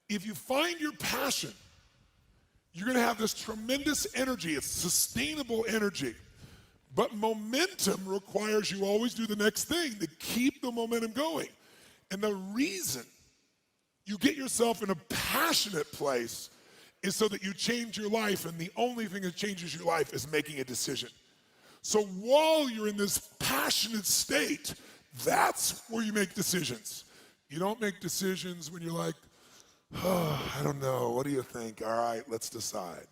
If you find your passion, you're gonna have this tremendous energy. It's sustainable energy. But momentum requires you always do the next thing to keep the momentum going. And the reason you get yourself in a passionate place is so that you change your life, and the only thing that changes your life is making a decision. So while you're in this passionate state, that's where you make decisions. You don't make decisions when you're like, oh, I don't know, what do you think? All right, let's decide.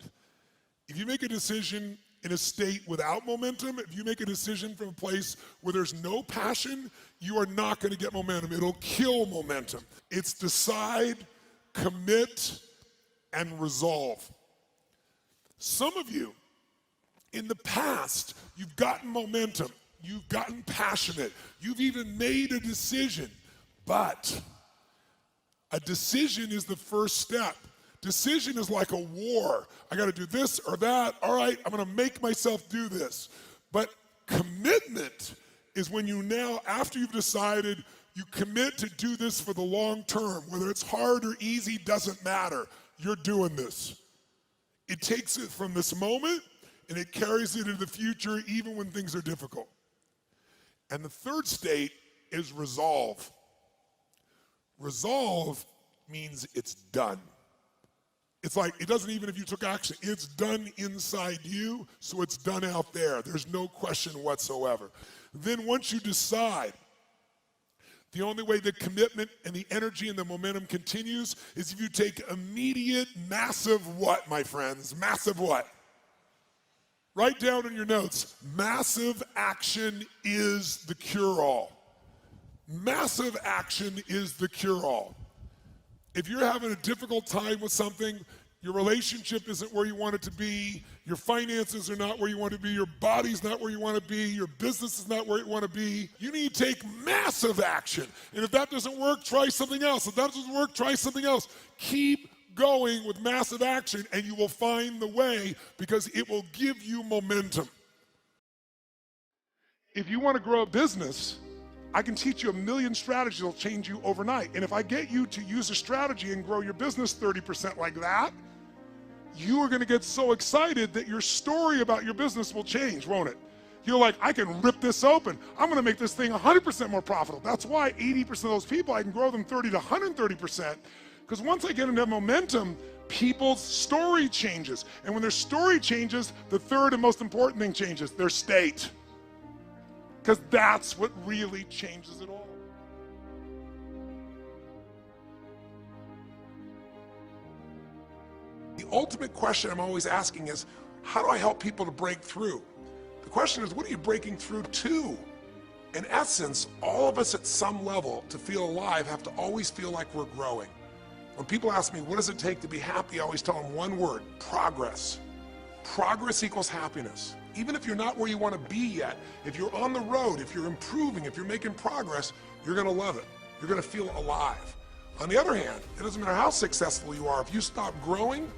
If you make a decision in a state without momentum, if you make a decision from a place where there's no passion, you are not gonna get momentum. It'll kill momentum. It's decide, commit, and resolve. Some of you, in the past, you've gotten momentum, you've gotten passionate, you've even made a decision, but a decision is the first step. Decision is like a war. I gotta do this or that. All right, I'm gonna make myself do this. But commitment is when you now, after you've decided, you commit to do this for the long term. Whether it's hard or easy, doesn't matter. You're doing this. It takes it from this moment and it carries it into the future even when things are difficult. And the third state is resolve. Resolve means it's done. It's like, it doesn't even if you took action, it's done inside you, so it's done out there. There's no question whatsoever. Then once you decide, the only way the commitment and the energy and the momentum continues is if you take immediate, massive what, my friends? Massive what? Write down in your notes, massive action is the cure-all. Massive action is the cure-all. If you're having a difficult time with something, your relationship isn't where you want it to be, your finances are not where you want to be, your body's not where you want to be, your business is not where you want to be, you need to take massive action. And if that doesn't work, try something else. If that doesn't work, try something else. Keep going with massive action and you will find the way because it will give you momentum. If you want to grow a business, I can teach you a million strategies that will change you overnight. And if I get you to use a strategy and grow your business 30% like that, you are gonna get so excited that your story about your business will change, won't it? You're like, I can rip this open. I'm gonna make this thing 100% more profitable. That's why 80% of those people, I can grow them 30 to 130%. Because once I get into momentum, people's story changes. And when their story changes, the third and most important thing changes, their state. Because that's what really changes it all. The ultimate question I'm always asking is, how do I help people to break through? The question is, what are you breaking through to? In essence, all of us at some level to feel alive have to always feel like we're growing. When people ask me, what does it take to be happy? I always tell them one word, progress. Progress equals happiness. Even if you're not where you want to be yet, if you're on the road, if you're improving, if you're making progress, you're gonna love it. You're gonna feel alive. On the other hand, it doesn't matter how successful you are, if you stop growing,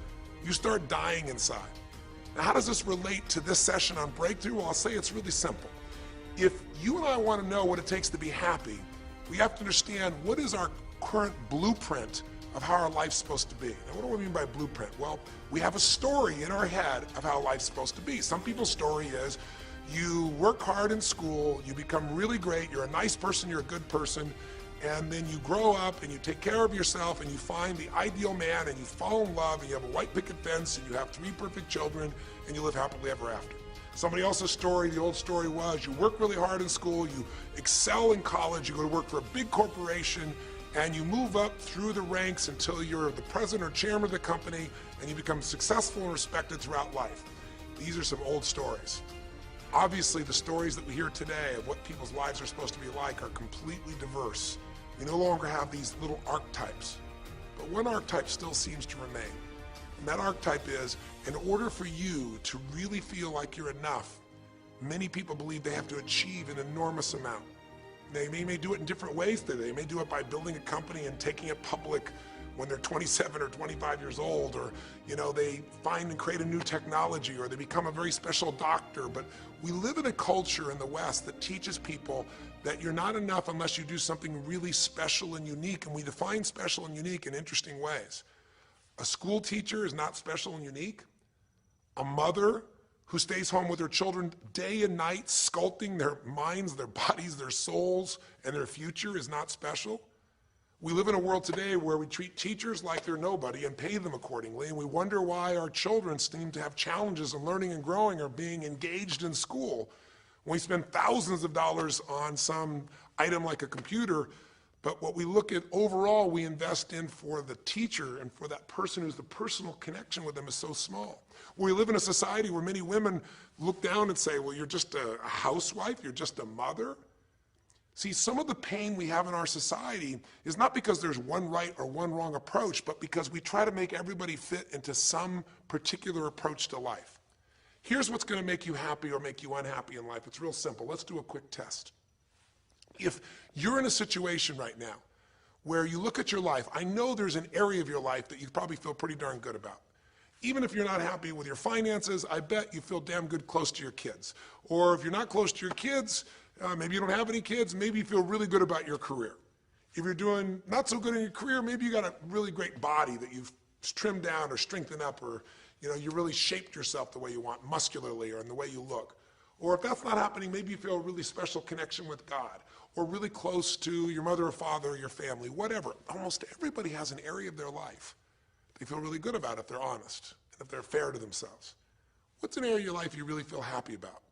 you start dying inside. Now, how does this relate to this session on breakthrough? Well, I'll say it's really simple. If you and I want to know what it takes to be happy, we have to understand what is our current blueprint of how our life's supposed to be. Now, what do I mean by blueprint? Well, we have a story in our head of how life's supposed to be. Some people's story is you work hard in school, you become really great, you're a nice person, you're a good person, and then you grow up and you take care of yourself and you find the ideal man and you fall in love and you have a white picket fence and you have 3 perfect children and you live happily ever after. Somebody else's story, the old story was you work really hard in school, you excel in college, you go to work for a big corporation, and you move up through the ranks until you're the president or chairman of the company and you become successful and respected throughout life. These are some old stories. Obviously, the stories that we hear today of what people's lives are supposed to be like are completely diverse. We no longer have these little archetypes, but one archetype still seems to remain. And that archetype is, in order for you to really feel like you're enough, many people believe they have to achieve an enormous amount. They may do it in different ways today. They may do it by building a company and taking it public when they're 27 or 25 years old, or they find and create a new technology, or they become a very special doctor. But we live in a culture in the West that teaches people that you're not enough unless you do something really special and unique, and we define special and unique in interesting ways. A school teacher is not special and unique. A mother who stays home with her children day and night, sculpting their minds, their bodies, their souls, and their future is not special. We live in a world today where we treat teachers like they're nobody and pay them accordingly, and we wonder why our children seem to have challenges in learning and growing or being engaged in school. When we spend thousands of dollars on some item like a computer, but what we look at overall, we invest in for the teacher and for that person who's the personal connection with them is so small. We live in a society where many women look down and say, well, you're just a housewife, you're just a mother. See, some of the pain we have in our society is not because there's one right or one wrong approach, but because we try to make everybody fit into some particular approach to life. Here's what's going to make you happy or make you unhappy in life. It's real simple. Let's do a quick test. If you're in a situation right now where you look at your life, I know there's an area of your life that you probably feel pretty darn good about. Even if you're not happy with your finances, I bet you feel damn good close to your kids. Or if you're not close to your kids, maybe you don't have any kids, maybe you feel really good about your career. If you're doing not so good in your career, maybe you got a really great body that you've trimmed down or strengthened up, or you really shaped yourself the way you want, muscularly, or in the way you look. Or if that's not happening, maybe you feel a really special connection with God, or really close to your mother or father or your family, whatever. Almost everybody has an area of their life they feel really good about if they're honest and if they're fair to themselves. What's an area of your life you really feel happy about?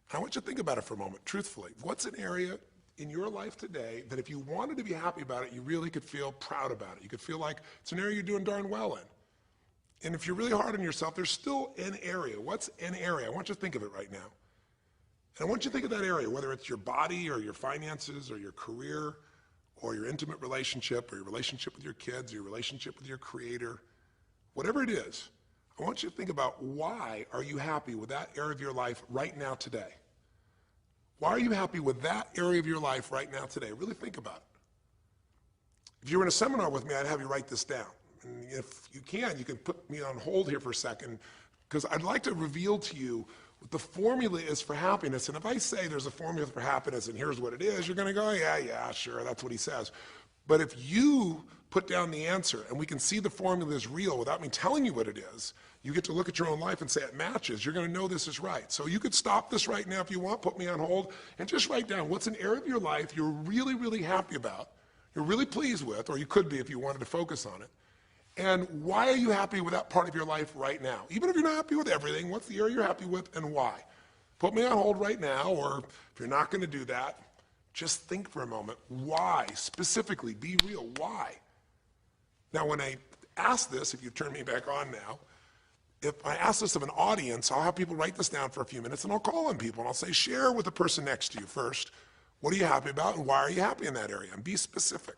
And I want you to think about it for a moment, truthfully. What's an area in your life today that if you wanted to be happy about it, you really could feel proud about it? You could feel like it's an area you're doing darn well in. And if you're really hard on yourself, there's still an area. What's an area? I want you to think of it right now. And I want you to think of that area, whether it's your body or your finances or your career or your intimate relationship or your relationship with your kids or your relationship with your creator, whatever it is. I want you to think about, why are you happy with that area of your life right now today? Why are you happy with that area of your life right now today? Really think about it. If you were in a seminar with me, I'd have you write this down. And if you can put me on hold here for a second, because I'd like to reveal to you what the formula is for happiness. And if I say there's a formula for happiness and here's what it is, you're going to go, yeah, sure, that's what he says. But if you put down the answer and we can see the formula is real without me telling you what it is, you get to look at your own life and say it matches. You're going to know this is right. So you could stop this right now if you want, put me on hold, and just write down what's an area of your life you're really, really happy about, you're really pleased with, or you could be if you wanted to focus on it. And why are you happy with that part of your life right now? Even if you're not happy with everything, what's the area you're happy with and why? Put me on hold right now, or if you're not going to do that, just think for a moment. Why? Specifically, be real. Why? Now, when I ask this, if you turn me back on now, if I ask this of an audience, I'll have people write this down for a few minutes, and I'll call on people, and I'll say, share with the person next to you first. What are you happy about, and why are you happy in that area? And be specific.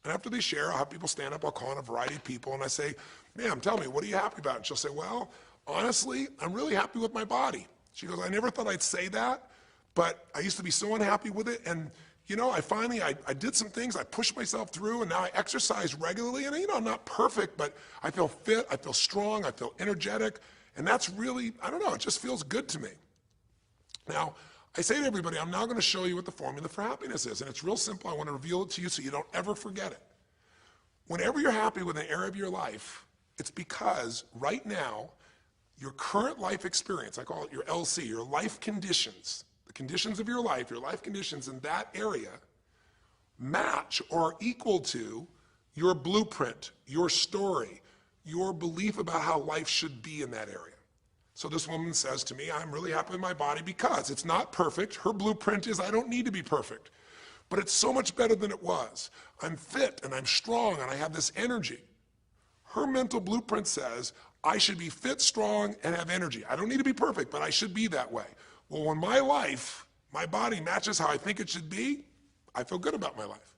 And after they share, I'll have people stand up. I'll call on a variety of people, and I say, ma'am, tell me, what are you happy about? And she'll say, well, honestly, I'm really happy with my body. She goes, I never thought I'd say that, but I used to be so unhappy with it, and I did some things, I pushed myself through, and now I exercise regularly, and I'm not perfect, but I feel fit, I feel strong, I feel energetic, and that's really, I don't know, it just feels good to me. Now, I say to everybody, I'm now going to show you what the formula for happiness is, and it's real simple. I want to reveal it to you so you don't ever forget it. Whenever you're happy with an area of your life, it's because right now, your current life experience, I call it your LC, your life conditions, the conditions of your life conditions in that area match or are equal to your blueprint, your story, your belief about how life should be in that area. So this woman says to me, I'm really happy with my body because it's not perfect. Her blueprint is I don't need to be perfect, but it's so much better than it was. I'm fit and I'm strong and I have this energy. Her mental blueprint says I should be fit, strong, and have energy. I don't need to be perfect, but I should be that way. Well, when my life, my body matches how I think it should be, I feel good about my life.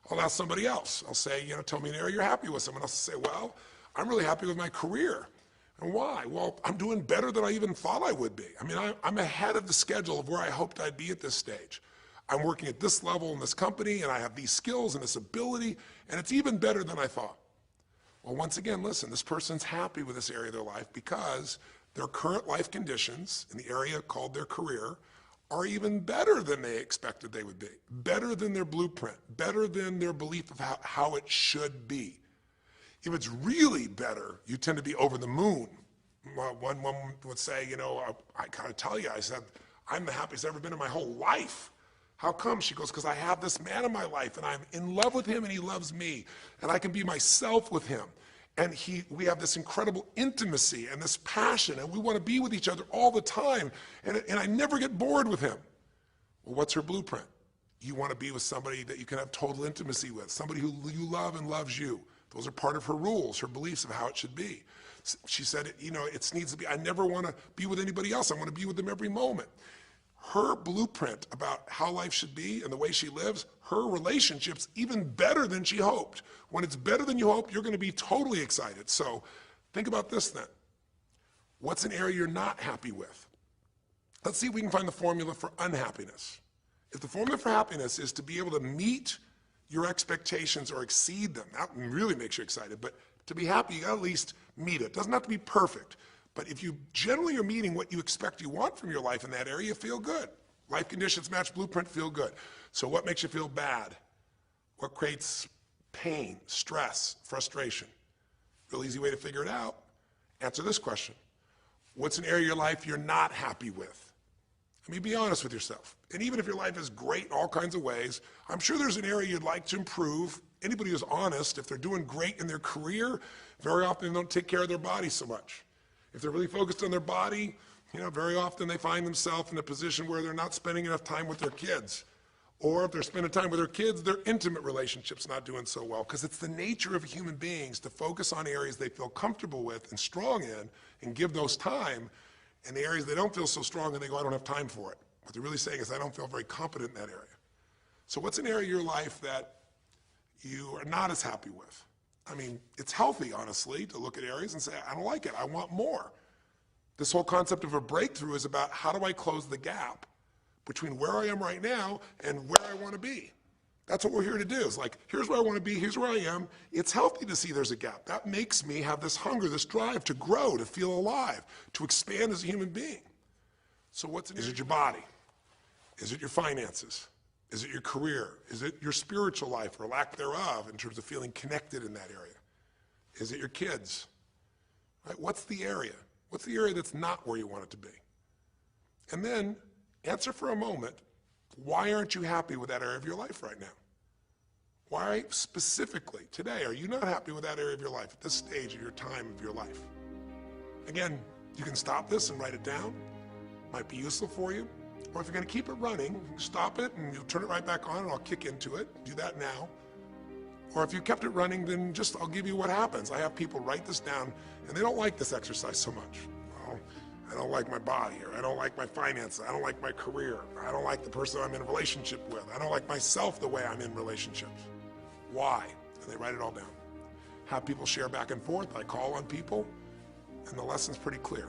I'll ask somebody else. I'll say, tell me an area you're happy with. Someone else will say, well, I'm really happy with my career. And why? Well, I'm doing better than I even thought I would be. I mean, I'm ahead of the schedule of where I hoped I'd be at this stage. I'm working at this level in this company, and I have these skills and this ability, and it's even better than I thought. Well, once again, listen, this person's happy with this area of their life because their current life conditions in the area called their career are even better than they expected they would be, better than their blueprint, better than their belief of how it should be. If it's really better, you tend to be over the moon. One woman would say, you know, I gotta tell you, I said, I'm the happiest I've ever been in my whole life. How come? She goes, because I have this man in my life and I'm in love with him and he loves me and I can be myself with him. And we have this incredible intimacy and this passion and we want to be with each other all the time and I never get bored with him. Well, what's her blueprint? You want to be with somebody that you can have total intimacy with, somebody who you love and loves you. Those are part of her rules, her beliefs of how it should be. She said, you know, it needs to be, I never want to be with anybody else. I want to be with them every moment. Her blueprint about how life should be and the way she lives, her relationship's even better than she hoped. When it's better than you hope, you're going to be totally excited. So think about this then. What's an area you're not happy with? Let's see if we can find the formula for unhappiness. If the formula for happiness is to be able to meet your expectations or exceed them, that really makes you excited, but to be happy, you gotta at least meet it. It doesn't have to be perfect, but if you generally are meeting what you expect you want from your life in that area, you feel good. Life conditions match blueprint, feel good. So what makes you feel bad? What creates pain, stress, frustration? Real easy way to figure it out. Answer this question. What's an area of your life you're not happy with? I mean, be honest with yourself. And even if your life is great in all kinds of ways, I'm sure there's an area you'd like to improve. Anybody who's honest, if they're doing great in their career, very often they don't take care of their body so much. If they're really focused on their body, you know, very often they find themselves in a position where they're not spending enough time with their kids. Or if they're spending time with their kids, their intimate relationship's not doing so well. Because it's the nature of human beings to focus on areas they feel comfortable with and strong in and give those time. And the areas they don't feel so strong and they go, I don't have time for it. What they're really saying is, I don't feel very competent in that area. So what's an area of your life that you are not as happy with? I mean, it's healthy, honestly, to look at areas and say, I don't like it, I want more. This whole concept of a breakthrough is about how do I close the gap between where I am right now and where I want to be. That's what we're here to do. It's like, here's where I want to be, here's where I am. It's healthy to see there's a gap. That makes me have this hunger, this drive to grow, to feel alive, to expand as a human being. So is it your body? Is it your finances? Is it your career? Is it your spiritual life or lack thereof in terms of feeling connected in that area? Is it your kids? Right? What's the area? What's the area that's not where you want it to be? And then answer for a moment, why aren't you happy with that area of your life right now? Why specifically today are you not happy with that area of your life at this stage of your time of your life? Again, you can stop this and write it down. Might be useful for you. Or if you're going to keep it running, stop it and you'll turn it right back on and I'll kick into it. Do that now. Or if you kept it running, then I'll give you what happens. I have people write this down and they don't like this exercise so much. Well, I don't like my body, or I don't like my finances, I don't like my career, or I don't like the person I'm in a relationship with, I don't like myself the way I'm in relationships. Why? And they write it all down. Have people share back and forth. I call on people, and the lesson's pretty clear.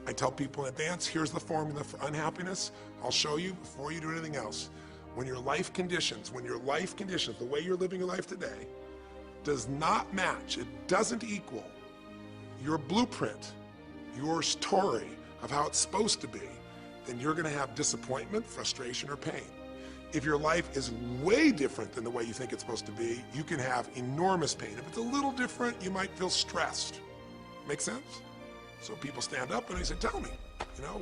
I tell people in advance, here's the formula for unhappiness. I'll show you before you do anything else. When your life conditions, the way you're living your life today, does not match, it doesn't equal your blueprint, your story of how it's supposed to be, then you're going to have disappointment, frustration, or pain. If your life is way different than the way you think it's supposed to be, you can have enormous pain. If it's a little different, you might feel stressed. Make sense? So people stand up and they say, tell me,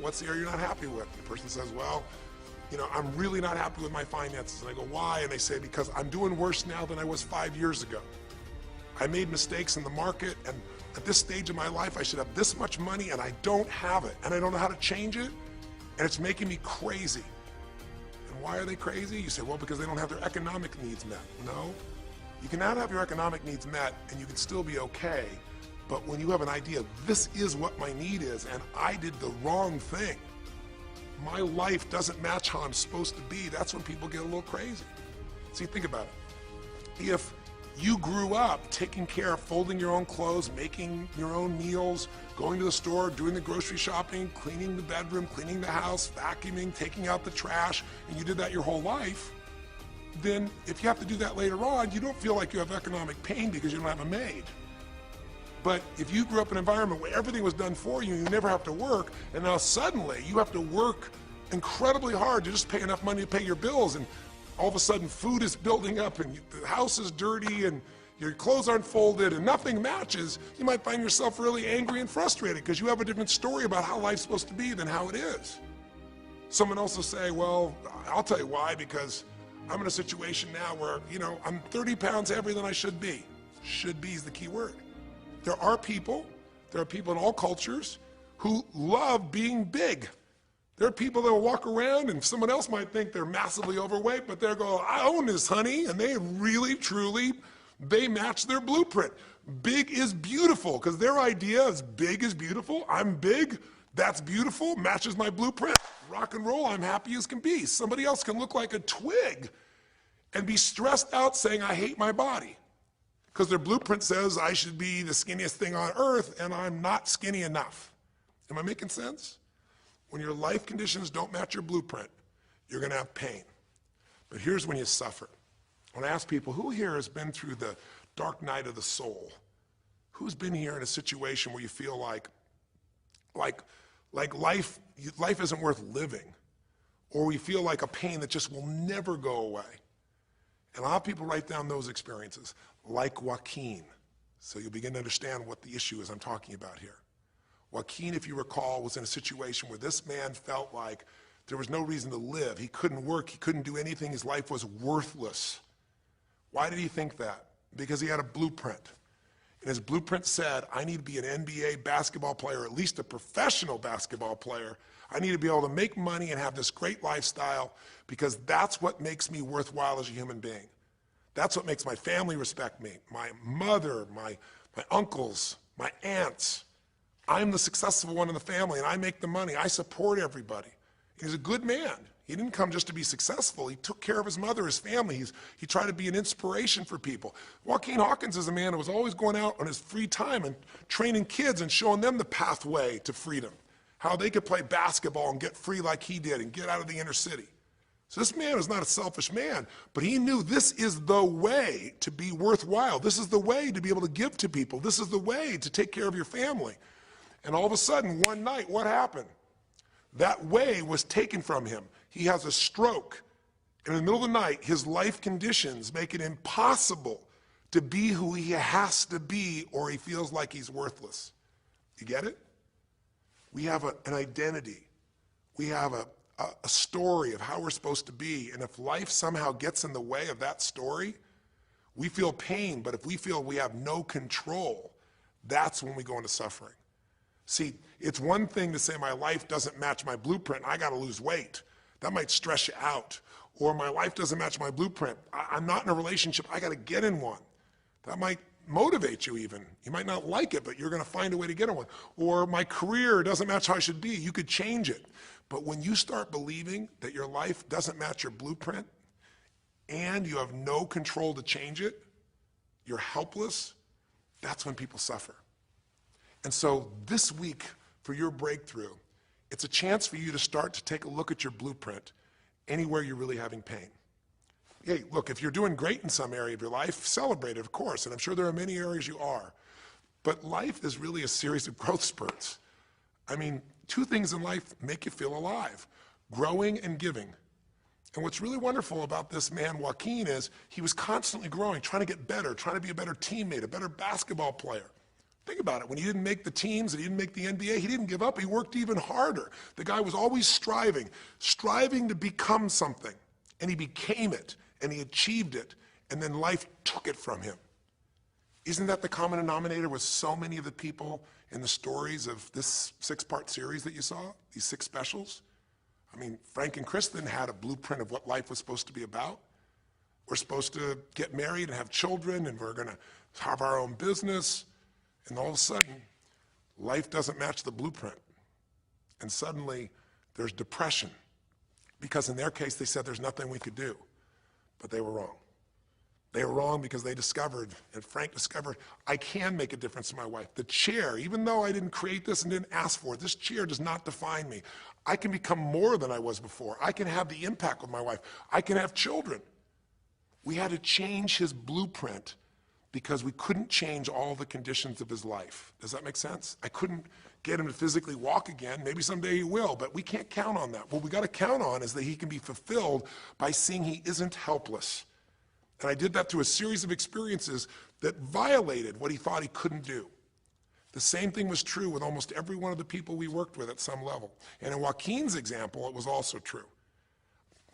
what's the area you're not happy with? The person says, well, I'm really not happy with my finances. And I go, why? And they say, because I'm doing worse now than I was 5 years ago. I made mistakes in the market, and at this stage of my life, I should have this much money, and I don't have it, and I don't know how to change it, and it's making me crazy. And why are they crazy? You say, well, because they don't have their economic needs met. No, you can not have your economic needs met, and you can still be okay, but when you have an idea, this is what my need is, and I did the wrong thing, my life doesn't match how I'm supposed to be, that's when people get a little crazy. See, think about it. If you grew up taking care of folding your own clothes, making your own meals, going to the store, doing the grocery shopping, cleaning the bedroom, cleaning the house, vacuuming, taking out the trash, and you did that your whole life, then if you have to do that later on, you don't feel like you have economic pain because you don't have a maid. But if you grew up in an environment where everything was done for you, you never have to work, and now suddenly you have to work incredibly hard to just pay enough money to pay your bills, and all of a sudden food is building up, and the house is dirty, and your clothes aren't folded, and nothing matches, you might find yourself really angry and frustrated because you have a different story about how life's supposed to be than how it is. Someone else will say, well, I'll tell you why, because I'm in a situation now where, I'm 30 pounds heavier than I should be. Should be is the key word. There are people in all cultures who love being big. There are people that will walk around and someone else might think they're massively overweight, but they're going, I own this, honey, and they really, truly, they match their blueprint. Big is beautiful, because their idea is big is beautiful. I'm big, that's beautiful, matches my blueprint. Rock and roll, I'm happy as can be. Somebody else can look like a twig and be stressed out saying, I hate my body. Because their blueprint says I should be the skinniest thing on earth, and I'm not skinny enough. Am I making sense? When your life conditions don't match your blueprint, you're going to have pain. But here's when you suffer. When I ask people, who here has been through the dark night of the soul? Who's been here in a situation where you feel like life isn't worth living, or we feel like a pain that just will never go away? And a lot of people write down those experiences, like Joaquin. So you'll begin to understand what the issue is I'm talking about here. Joaquin, if you recall, was in a situation where this man felt like there was no reason to live. He couldn't work, he couldn't do anything, his life was worthless. Why did he think that? Because he had a blueprint. And his blueprint said, I need to be an NBA basketball player, at least a professional basketball player. I need to be able to make money and have this great lifestyle, because that's what makes me worthwhile as a human being. That's what makes my family respect me, my mother, my uncles, my aunts. I'm the successful one in the family, and I make the money. I support everybody. He's a good man. He didn't come just to be successful. He took care of his mother, his family. He tried to be an inspiration for people. Joaquin Hawkins is a man who was always going out on his free time and training kids and showing them the pathway to freedom, how they could play basketball and get free like he did and get out of the inner city. So this man was not a selfish man, but he knew this is the way to be worthwhile. This is the way to be able to give to people. This is the way to take care of your family. And all of a sudden, one night, what happened? That way was taken from him. He has a stroke. And in the middle of the night, his life conditions make it impossible to be who he has to be, or he feels like he's worthless. You get it? We have an identity. We have a story of how we're supposed to be. And if life somehow gets in the way of that story, we feel pain. But if we feel we have no control, that's when we go into suffering. See, it's one thing to say my life doesn't match my blueprint, I gotta lose weight. That might stress you out. Or my life doesn't match my blueprint, I'm not in a relationship, I gotta get in one. That might motivate you even. You might not like it, but you're gonna find a way to get in one. Or my career doesn't match how I should be, you could change it. But when you start believing that your life doesn't match your blueprint, and you have no control to change it, you're helpless, that's when people suffer. And so this week, for your breakthrough, it's a chance for you to start to take a look at your blueprint anywhere you're really having pain. Hey, look, if you're doing great in some area of your life, celebrate it, of course, and I'm sure there are many areas you are. But life is really a series of growth spurts. I mean, two things in life make you feel alive: growing and giving. And what's really wonderful about this man, Joaquin, is he was constantly growing, trying to get better, trying to be a better teammate, a better basketball player. Think about it. When he didn't make the teams and he didn't make the NBA, he didn't give up. He worked even harder. The guy was always striving to become something. And he became it, and he achieved it, and then life took it from him. Isn't that the common denominator with so many of the people in the stories of this 6-part series that you saw, these 6 specials? I mean, Frank and Kristen had a blueprint of what life was supposed to be about. We're supposed to get married and have children, and we're going to have our own business. And all of a sudden, life doesn't match the blueprint. And suddenly, there's depression. Because in their case, they said there's nothing we could do. But they were wrong. They were wrong because they discovered, and Frank discovered, I can make a difference to my wife. The chair, even though I didn't create this and didn't ask for it, this chair does not define me. I can become more than I was before. I can have the impact with my wife. I can have children. We had to change his blueprint because we couldn't change all the conditions of his life. Does that make sense? I couldn't get him to physically walk again. Maybe someday he will, but we can't count on that. What we got to count on is that he can be fulfilled by seeing he isn't helpless. And I did that through a series of experiences that violated what he thought he couldn't do. The same thing was true with almost every one of the people we worked with at some level. And in Joaquin's example, it was also true.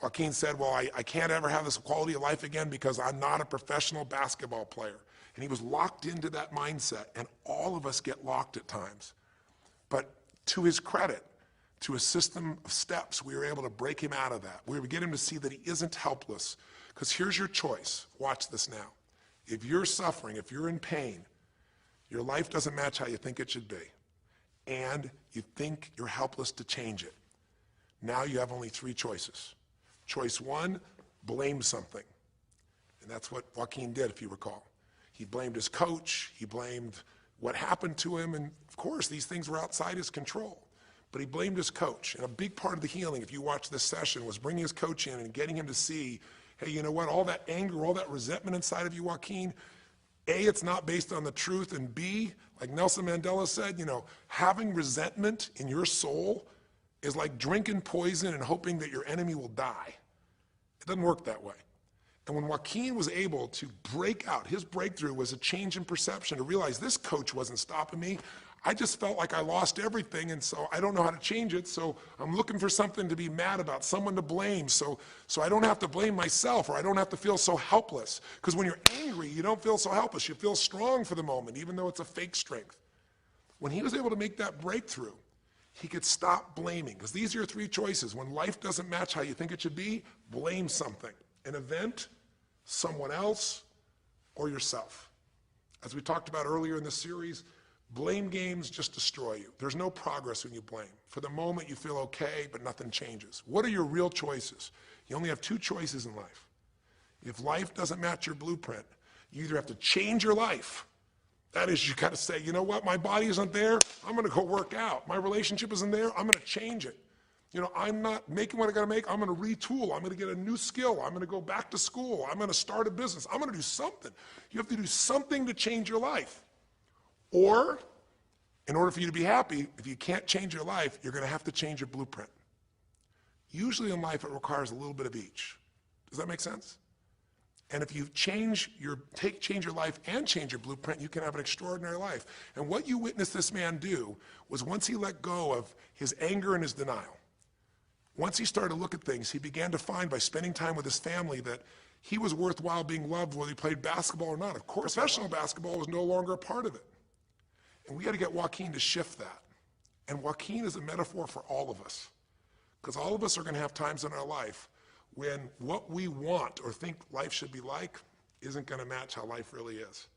Joaquin said, well, I can't ever have this quality of life again because I'm not a professional basketball player. And he was locked into that mindset, and all of us get locked at times. But to his credit, to a system of steps, we were able to break him out of that. We were able to get him to see that he isn't helpless. Because here's your choice. Watch this now. If you're suffering, if you're in pain, your life doesn't match how you think it should be, and you think you're helpless to change it, now you have only 3 choices. Choice 1, blame something. And that's what Joaquin did, if you recall. He blamed his coach, he blamed what happened to him, and of course these things were outside his control. But he blamed his coach, and a big part of the healing, if you watch this session, was bringing his coach in and getting him to see, hey, you know what, all that anger, all that resentment inside of you, Joaquin, A, it's not based on the truth, and B, like Nelson Mandela said, you know, having resentment in your soul is like drinking poison and hoping that your enemy will die. It doesn't work that way. And when Joaquin was able to break out, his breakthrough was a change in perception, to realize this coach wasn't stopping me. I just felt like I lost everything, and so I don't know how to change it, so I'm looking for something to be mad about, someone to blame, so I don't have to blame myself, or I don't have to feel so helpless. Because when you're angry, you don't feel so helpless. You feel strong for the moment, even though it's a fake strength. When he was able to make that breakthrough, he could stop blaming, because these are your 3 choices. When life doesn't match how you think it should be, blame something, an event, someone else, or yourself. As we talked about earlier in this series, blame games just destroy you. There's no progress when you blame. For the moment, you feel okay, but nothing changes. What are your real choices? You only have 2 choices in life. If life doesn't match your blueprint, you either have to change your life. That is, you got to say, you know what, my body isn't there, I'm going to go work out. My relationship isn't there, I'm going to change it. You know, I'm not making what I got to make, I'm going to retool, I'm going to get a new skill, I'm going to go back to school, I'm going to start a business, I'm going to do something. You have to do something to change your life. Or, in order for you to be happy, if you can't change your life, you're going to have to change your blueprint. Usually in life, it requires a little bit of each. Does that make sense? And if you change your life and change your blueprint, you can have an extraordinary life. And what you witnessed this man do was, once he let go of his anger and his denial, once he started to look at things, he began to find, by spending time with his family, that he was worthwhile being loved whether he played basketball or not. Of course, professional basketball was no longer a part of it. And we got to get Joaquin to shift that. And Joaquin is a metaphor for all of us, because all of us are going to have times in our life when what we want or think life should be like isn't going to match how life really is.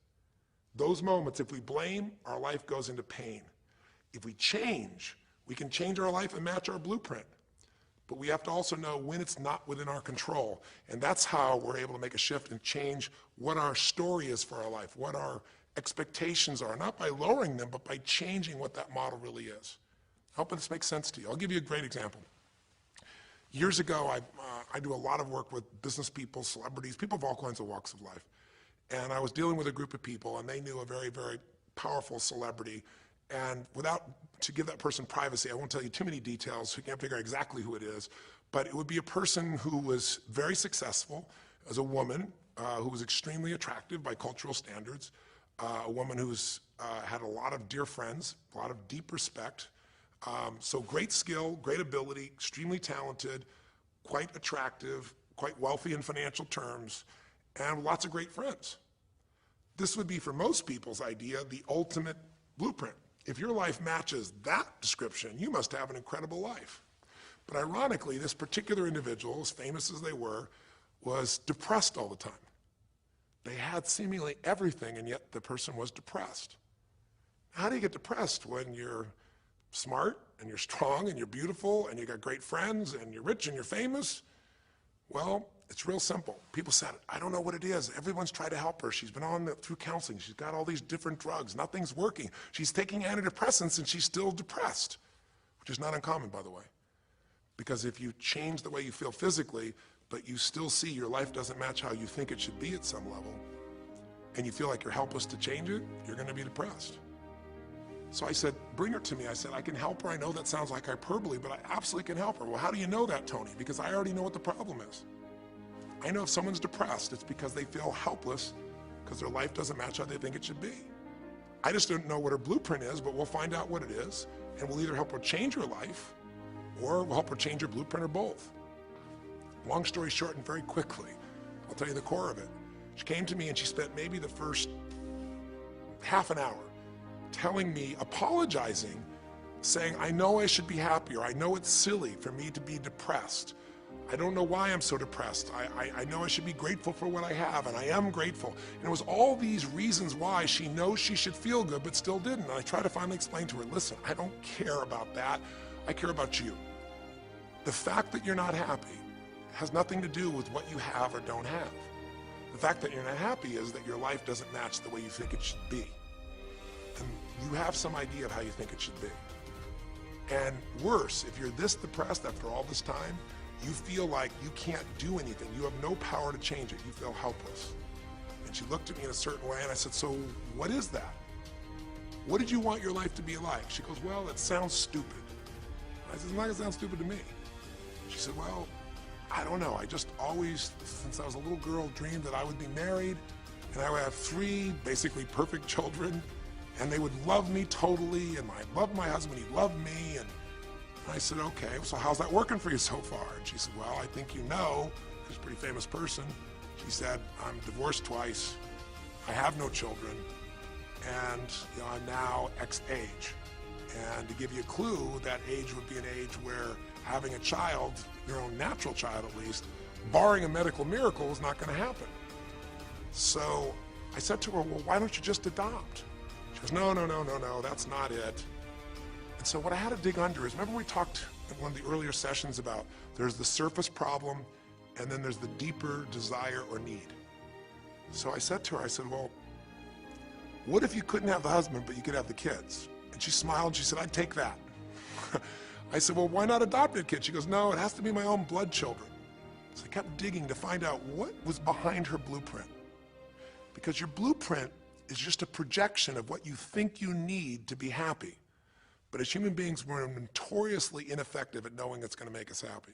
Those moments, if we blame, our life goes into pain. If we change, we can change our life and match our blueprint. But we have to also know when it's not within our control. And that's how we're able to make a shift and change what our story is for our life, what our expectations are, not by lowering them, but by changing what that model really is. I hope this makes sense to you. I'll give you a great example. Years ago, I do a lot of work with business people, celebrities, people of all kinds of walks of life. And I was dealing with a group of people, and they knew a very, very powerful celebrity. And to give that person privacy, I won't tell you too many details, so you can't figure out exactly who it is, but it would be a person who was very successful as a woman, who was extremely attractive by cultural standards, a woman who's had a lot of dear friends, a lot of deep respect, so great skill, great ability, extremely talented, quite attractive, quite wealthy in financial terms, and lots of great friends. This would be, for most people's idea, the ultimate blueprint. If your life matches that description, you must have an incredible life. But ironically, this particular individual, as famous as they were, was depressed all the time. They had seemingly everything, and yet the person was depressed. How do you get depressed when you're smart, and you're strong, and you're beautiful, and you got great friends, and you're rich, and you're famous? Well, it's real simple. People said, I don't know what it is. Everyone's tried to help her. She's been through counseling. She's got all these different drugs. Nothing's working. She's taking antidepressants, and she's still depressed, which is not uncommon, by the way. Because if you change the way you feel physically, but you still see your life doesn't match how you think it should be at some level, and you feel like you're helpless to change it, you're gonna be depressed. So I said, bring her to me. I said, I can help her. I know that sounds like hyperbole, but I absolutely can help her. Well, how do you know that, Tony? Because I already know what the problem is. I know if someone's depressed, it's because they feel helpless because their life doesn't match how they think it should be. I just don't know what her blueprint is, but we'll find out what it is, and we'll either help her change her life, or we'll help her change her blueprint, or both. Long story short, and very quickly, I'll tell you the core of it. She came to me and she spent maybe the first half an hour telling me, apologizing, saying, I know I should be happier. I know it's silly for me to be depressed. I don't know why I'm so depressed. I know I should be grateful for what I have, and I am grateful. And it was all these reasons why she knows she should feel good, but still didn't. And I tried to finally explain to her, listen, I don't care about that. I care about you. The fact that you're not happy has nothing to do with what you have or don't have. The fact that you're not happy is that your life doesn't match the way you think it should be. And you have some idea of how you think it should be. And worse, if you're this depressed after all this time, you feel like you can't do anything. You have no power to change it. You feel helpless. And she looked at me in a certain way, and I said, so what is that? What did you want your life to be like? She goes, well, it sounds stupid. I said, it's not gonna sound stupid to me. She said, well, I don't know. I just always, since I was a little girl, dreamed that I would be married, and I would have 3 basically perfect children, and they would love me totally, and I loved my husband, he loved me, and I said, okay, so how's that working for you so far? And she said, well, I think you know, she's a pretty famous person. She said, I'm divorced twice, I have no children, and I'm now X age. And to give you a clue, that age would be an age where having a child, your own natural child at least, barring a medical miracle, is not gonna happen. So I said to her, well, why don't you just adopt? She goes, no, that's not it. And so what I had to dig under is, remember we talked in one of the earlier sessions about there's the surface problem and then there's the deeper desire or need. So I said to her, I said, well, what if you couldn't have the husband but you could have the kids? And she smiled and she said, I'd take that. I said, well, why not adopted kids? She goes, no, it has to be my own blood children. So I kept digging to find out what was behind her blueprint. Because your blueprint is just a projection of what you think you need to be happy. But as human beings, we're notoriously ineffective at knowing it's going to make us happy.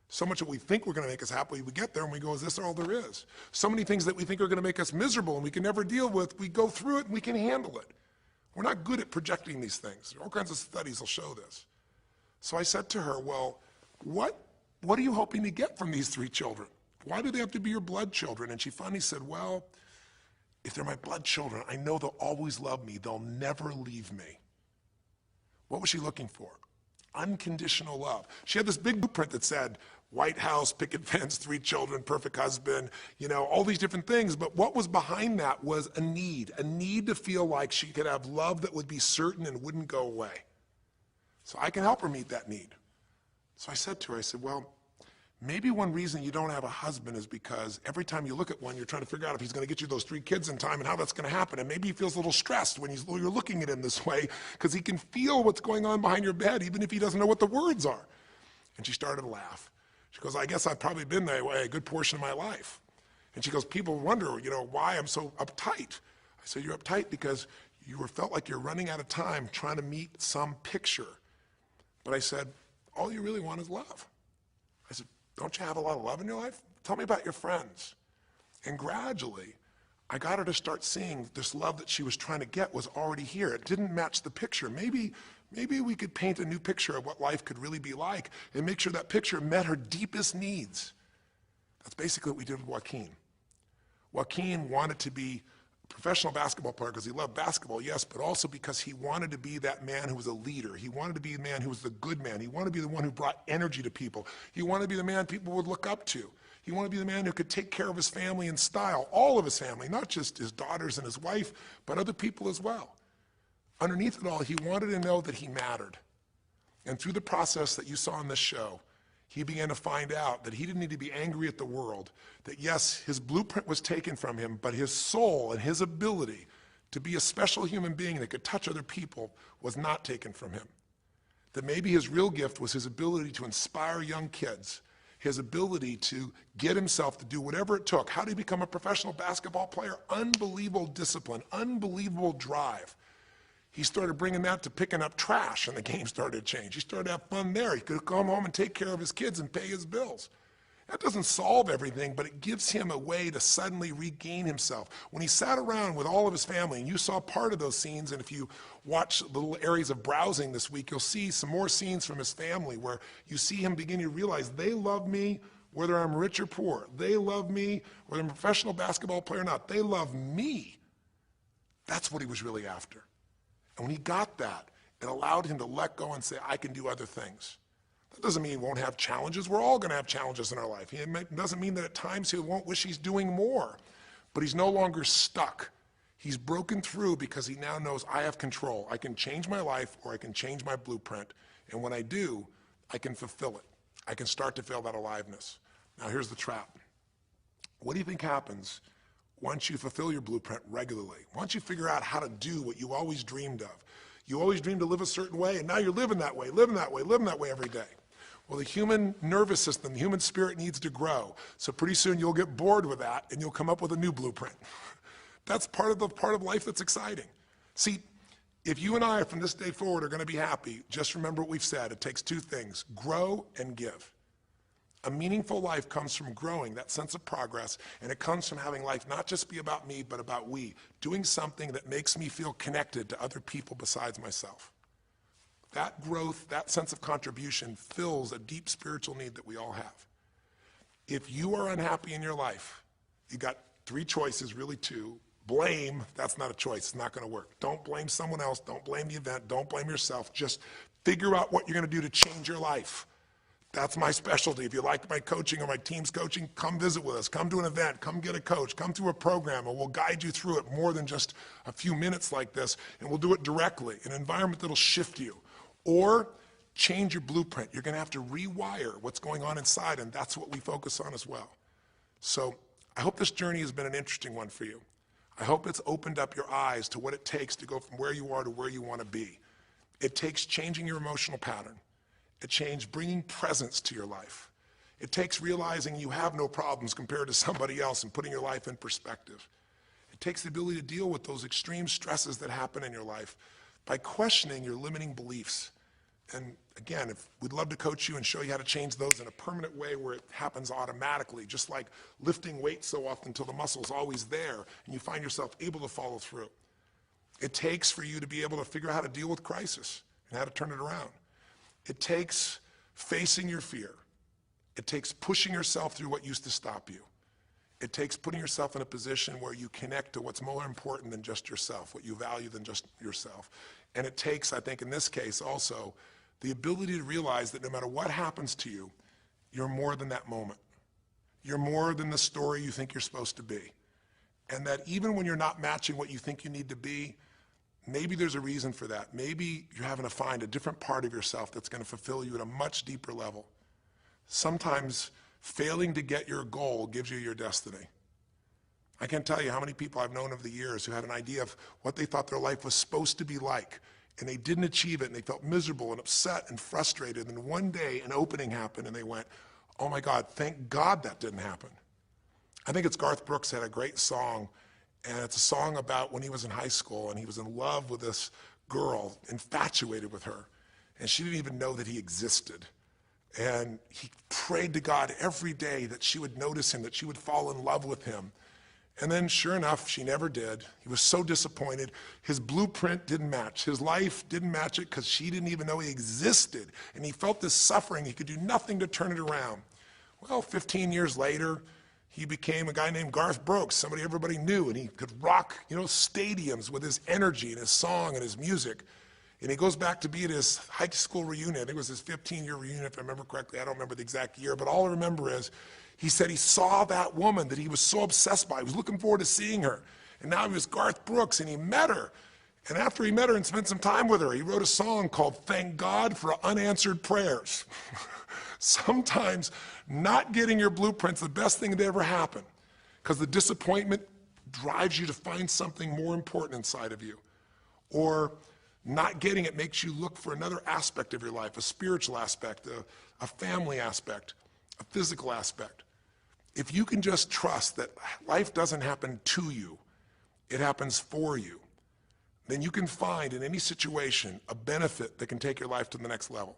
So much that we think we're going to make us happy, we get there and we go, is this all there is? So many things that we think are going to make us miserable and we can never deal with, we go through it and we can handle it. We're not good at projecting these things. All kinds of studies will show this. So I said to her, well, what are you hoping to get from these 3 children? Why do they have to be your blood children? And she finally said, well, if they're my blood children, I know they'll always love me. They'll never leave me. What was she looking for? Unconditional love. She had this big blueprint that said, White House, picket fence, 3 children, perfect husband, all these different things. But what was behind that was a need to feel like she could have love that would be certain and wouldn't go away. So I can help her meet that need. So I said to her, I said, well, maybe one reason you don't have a husband is because every time you look at one, you're trying to figure out if he's going to get you those 3 kids in time and how that's going to happen. And maybe he feels a little stressed when you're looking at him this way because he can feel what's going on behind your bed, even if he doesn't know what the words are. And she started to laugh. She goes, I guess I've probably been that way a good portion of my life. And she goes, people wonder, why I'm so uptight. I said, you're uptight because you felt like you're running out of time trying to meet some picture. But I said, all you really want is love. I said, don't you have a lot of love in your life? Tell me about your friends. And gradually, I got her to start seeing this love that she was trying to get was already here. It didn't match the picture. Maybe we could paint a new picture of what life could really be like and make sure that picture met her deepest needs. That's basically what we did with Joaquin. Joaquin wanted to be a professional basketball player because he loved basketball, yes, but also because he wanted to be that man who was a leader. He wanted to be the man who was the good man. He wanted to be the one who brought energy to people. He wanted to be the man people would look up to. He wanted to be the man who could take care of his family in style, all of his family, not just his daughters and his wife, but other people as well. Underneath it all, he wanted to know that he mattered. And through the process that you saw in this show, he began to find out that he didn't need to be angry at the world, that yes, his blueprint was taken from him, but his soul and his ability to be a special human being that could touch other people was not taken from him. That maybe his real gift was his ability to inspire young kids, his ability to get himself to do whatever it took. How did he become a professional basketball player? Unbelievable discipline, unbelievable drive. He started bringing that to picking up trash, and the game started to change. He started to have fun there. He could come home and take care of his kids and pay his bills. That doesn't solve everything, but it gives him a way to suddenly regain himself. When he sat around with all of his family, and you saw part of those scenes, and if you watch little areas of browsing this week, you'll see some more scenes from his family where you see him beginning to realize they love me whether I'm rich or poor. They love me whether I'm a professional basketball player or not. They love me. That's what he was really after. And when he got that, it allowed him to let go and say, I can do other things. That doesn't mean he won't have challenges. We're all going to have challenges in our life. It doesn't mean that at times he won't wish he's doing more. But he's no longer stuck. He's broken through because he now knows I have control. I can change my life or I can change my blueprint. And when I do, I can fulfill it. I can start to feel that aliveness. Now here's the trap. What do you think happens once you fulfill your blueprint regularly? Once you figure out how to do what you always dreamed of. You always dreamed to live a certain way, and now you're living that way, living that way, living that way every day. Well, the human nervous system, the human spirit needs to grow. So pretty soon you'll get bored with that, and you'll come up with a new blueprint. That's part of life that's exciting. See, if you and I from this day forward are going to be happy, just remember what we've said. It takes two things, grow and give. A meaningful life comes from growing, that sense of progress, and it comes from having life not just be about me, but about we, doing something that makes me feel connected to other people besides myself. That growth, that sense of contribution fills a deep spiritual need that we all have. If you are unhappy in your life, you got three choices, really two. Blame, that's not a choice, it's not going to work. Don't blame someone else, don't blame the event, don't blame yourself. Just figure out what you're going to do to change your life. That's my specialty. If you like my coaching or my team's coaching, come visit with us. Come to an event. Come get a coach. Come through a program, and we'll guide you through it more than just a few minutes like this, and we'll do it directly in an environment that'll shift you. Or change your blueprint. You're going to have to rewire what's going on inside, and that's what we focus on as well. So I hope this journey has been an interesting one for you. I hope it's opened up your eyes to what it takes to go from where you are to where you want to be. It takes changing your emotional pattern. It takes bringing presence to your life. It takes realizing you have no problems compared to somebody else and putting your life in perspective. It takes the ability to deal with those extreme stresses that happen in your life by questioning your limiting beliefs. And again, we'd love to coach you and show you how to change those in a permanent way where it happens automatically, just like lifting weights so often until the muscle's always there and you find yourself able to follow through. It takes for you to be able to figure out how to deal with crisis and how to turn it around. It takes facing your fear. It takes pushing yourself through what used to stop you. It takes putting yourself in a position where you connect to what's more important than just yourself, what you value than just yourself. And it takes, I think in this case also, the ability to realize that no matter what happens to you, you're more than that moment. You're more than the story you think you're supposed to be. And that even when you're not matching what you think you need to be, maybe there's a reason for that. Maybe you're having to find a different part of yourself that's going to fulfill you at a much deeper level. Sometimes failing to get your goal gives you your destiny. I can't tell you how many people I've known over the years who had an idea of what they thought their life was supposed to be like, and they didn't achieve it, and they felt miserable and upset and frustrated, and one day an opening happened, and they went, oh my God, thank God that didn't happen. I think it's Garth Brooks had a great song, and it's a song about when he was in high school and he was in love with this girl, infatuated with her, and she didn't even know that he existed. And he prayed to God every day that she would notice him, that she would fall in love with him. And then sure enough, she never did. He was so disappointed. His blueprint didn't match. His life didn't match it because she didn't even know he existed. And he felt this suffering. He could do nothing to turn it around. Well, 15 years later, he became a guy named Garth Brooks, somebody everybody knew, and he could rock, stadiums with his energy and his song and his music. And he goes back to be at his high school reunion. I think it was his 15-year reunion, if I remember correctly. I don't remember the exact year, but all I remember is he said he saw that woman that he was so obsessed by. He was looking forward to seeing her. And now he was Garth Brooks, and he met her. And after he met her and spent some time with her, he wrote a song called Thank God for Unanswered Prayers. Sometimes not getting your blueprint's the best thing that ever happened, because the disappointment drives you to find something more important inside of you. Or not getting it makes you look for another aspect of your life, a spiritual aspect, a family aspect. a physical aspect. If you can just trust that life doesn't happen to you, it happens for you, then you can find in any situation a benefit that can take your life to the next level.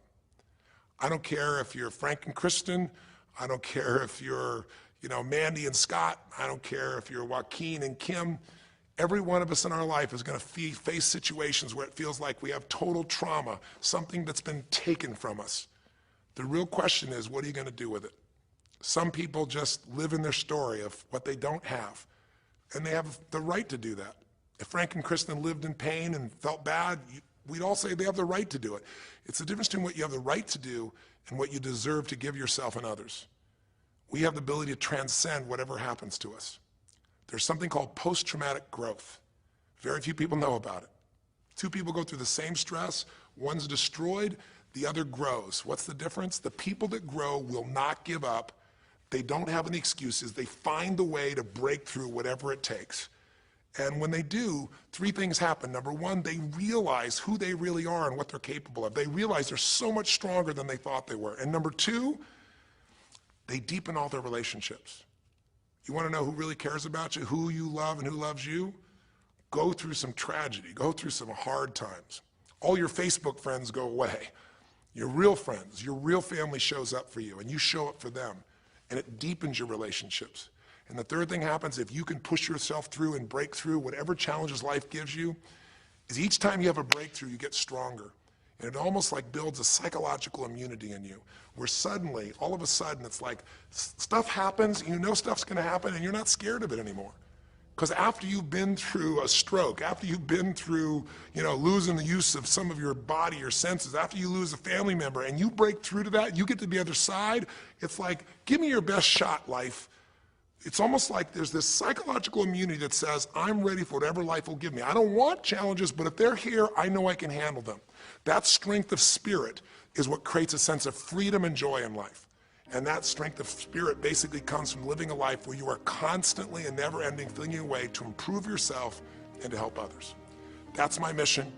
I don't care if you're Frank and Kristen. I don't care if you're, Mandy and Scott. I don't care if you're Joaquin and Kim. Every one of us in our life is going to face situations where it feels like we have total trauma, something that's been taken from us. The real question is, what are you going to do with it? Some people just live in their story of what they don't have, and they have the right to do that. If Frank and Kristen lived in pain and felt bad, we'd all say they have the right to do it. It's the difference between what you have the right to do and what you deserve to give yourself and others. We have the ability to transcend whatever happens to us. There's something called post-traumatic growth. Very few people know about it. Two people go through the same stress, one's destroyed, the other grows. What's the difference? The people that grow will not give up. They don't have any excuses. They find the way to break through whatever it takes. And when they do, three things happen. Number one, they realize who they really are and what they're capable of. They realize they're so much stronger than they thought they were. And number two, they deepen all their relationships. You want to know who really cares about you, who you love and who loves you? Go through some tragedy. Go through some hard times. All your Facebook friends go away. Your real friends, your real family shows up for you, and you show up for them. And it deepens your relationships. And the third thing happens, if you can push yourself through and break through whatever challenges life gives you, is each time you have a breakthrough, you get stronger. And it almost like builds a psychological immunity in you, where suddenly, all of a sudden, it's like stuff happens, you know stuff's gonna happen, and you're not scared of it anymore. Because after you've been through a stroke, after you've been through, losing the use of some of your body, your senses, after you lose a family member, and you break through to that, you get to the other side, it's like, give me your best shot, life. It's almost like there's this psychological immunity that says, I'm ready for whatever life will give me. I don't want challenges, but if they're here, I know I can handle them. That strength of spirit is what creates a sense of freedom and joy in life. And that strength of spirit basically comes from living a life where you are constantly and never-ending flinging away to improve yourself and to help others. That's my mission,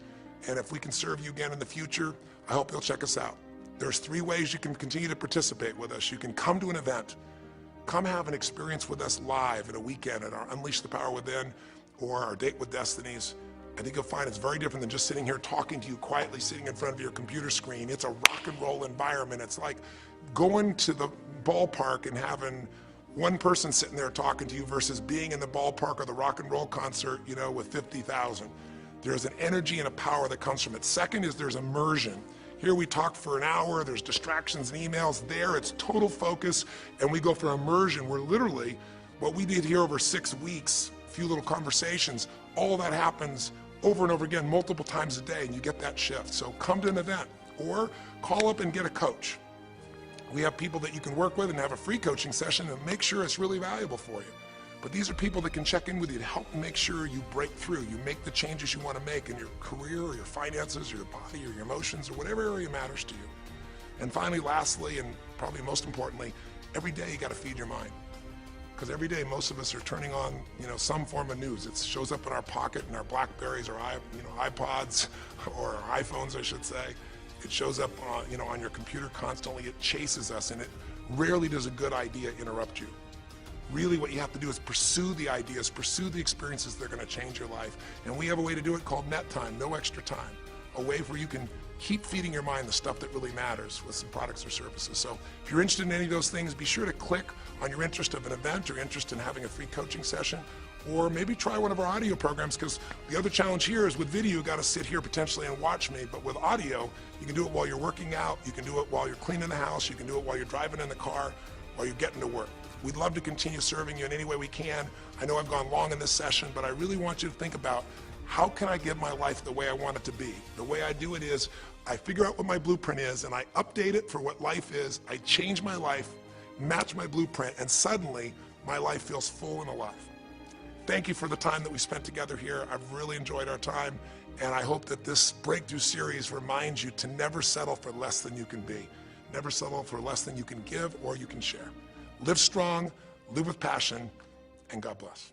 and if we can serve you again in the future, I hope you'll check us out. There's 3 ways you can continue to participate with us. You can come to an event. Come have an experience with us live at a weekend at our Unleash the Power Within or our Date with Destinies. I think you'll find it's very different than just sitting here talking to you quietly, sitting in front of your computer screen. It's a rock and roll environment. It's like going to the ballpark and having one person sitting there talking to you versus being in the ballpark or the rock and roll concert, with 50,000. There's an energy and a power that comes from it. Second is there's immersion. Here we talk for an hour, there's distractions and emails. There it's total focus, and we go for immersion where literally what we did here over 6 weeks, a few little conversations, all that happens over and over again, multiple times a day, and you get that shift. So come to an event or call up and get a coach. We have people that you can work with and have a free coaching session and make sure it's really valuable for you. But these are people that can check in with you to help make sure you break through, you make the changes you want to make in your career or your finances or your body or your emotions or whatever area matters to you. And finally, lastly, and probably most importantly, every day you got to feed your mind. Because every day most of us are turning on, some form of news. It shows up in our pocket, in our Blackberries or iPods or our iPhones, I should say. It shows up on your computer constantly. It chases us, and it rarely does a good idea interrupt you. Really what you have to do is pursue the ideas, pursue the experiences that are going to change your life. And we have a way to do it called net time, no extra time. A way where you can keep feeding your mind the stuff that really matters with some products or services. So if you're interested in any of those things, be sure to click on your interest of an event or interest in having a free coaching session, or maybe try one of our audio programs, because the other challenge here is with video, you got to sit here potentially and watch me, but with audio, you can do it while you're working out, you can do it while you're cleaning the house, you can do it while you're driving in the car, while you're getting to work. We'd love to continue serving you in any way we can. I know I've gone long in this session, but I really want you to think about, how can I give my life the way I want it to be? The way I do it is, I figure out what my blueprint is and I update it for what life is. I change my life, match my blueprint, and suddenly my life feels full and alive. Thank you for the time that we spent together here. I've really enjoyed our time, and I hope that this breakthrough series reminds you to never settle for less than you can be. Never settle for less than you can give or you can share. Live strong, live with passion, and God bless.